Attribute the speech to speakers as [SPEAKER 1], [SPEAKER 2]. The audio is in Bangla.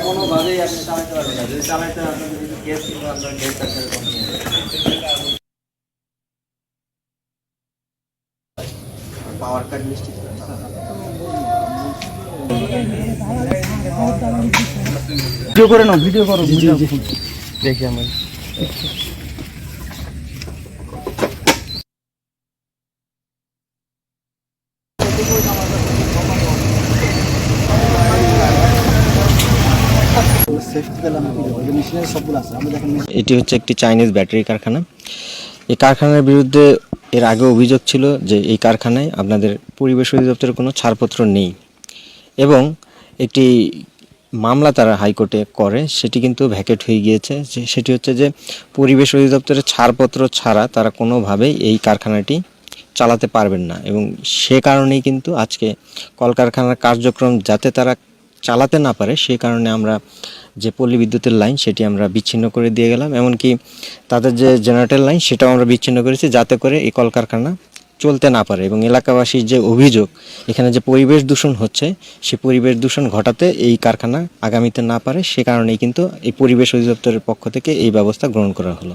[SPEAKER 1] কোনোভাবেই আপনি চালাতে পারবেন না। যদি চালাতে আপনাদের কিছু কেস কিংবা আপনার ডেট আছে এরকম পাওয়ার কাট নিশ্চিত
[SPEAKER 2] ভিডিও করে নাও, ভিডিও করো, ভিডিও দেখি আমরা।
[SPEAKER 3] এটি হচ্ছে একটি চাইনিজ ব্যাটারি কারখানা। এই কারখানার বিরুদ্ধে এর আগে অভিযোগ ছিল যে এই কারখানায় আপনাদের পরিবেশ অধিদপ্তরের কোনো ছাড়পত্র নেই এবং একটি মামলা তারা হাইকোর্টে করে, সেটি কিন্তু ভ্যাকেট হয়ে গিয়েছে। সেটি হচ্ছে যে পরিবেশ অধিদপ্তরের ছাড়পত্র ছাড়া তারা কোনোভাবেই এই কারখানাটি চালাতে পারবেন না এবং সে কারণেই কিন্তু আজকে কলকারখানার কার্যক্রম যাতে তারা চালাতে না পারে সে কারণে আমরা যে পল্লী বিদ্যুতের লাইন সেটি আমরা বিচ্ছিন্ন করে দিয়ে গেলাম, এমনকি তাদের যে জেনারেটর লাইন সেটাও আমরা বিচ্ছিন্ন করেছি যাতে করে এই কলকারখানা চলতে না পারে। এবং এলাকাবাসীর যে অভিযোগ এখানে যে পরিবেশ দূষণ হচ্ছে সে পরিবেশ দূষণ ঘটাতে এই কারখানা আগামীতে না পারে, সে কারণেই কিন্তু এই পরিবেশ অধিদপ্তরের পক্ষ থেকে এই ব্যবস্থা গ্রহণ করা হলো।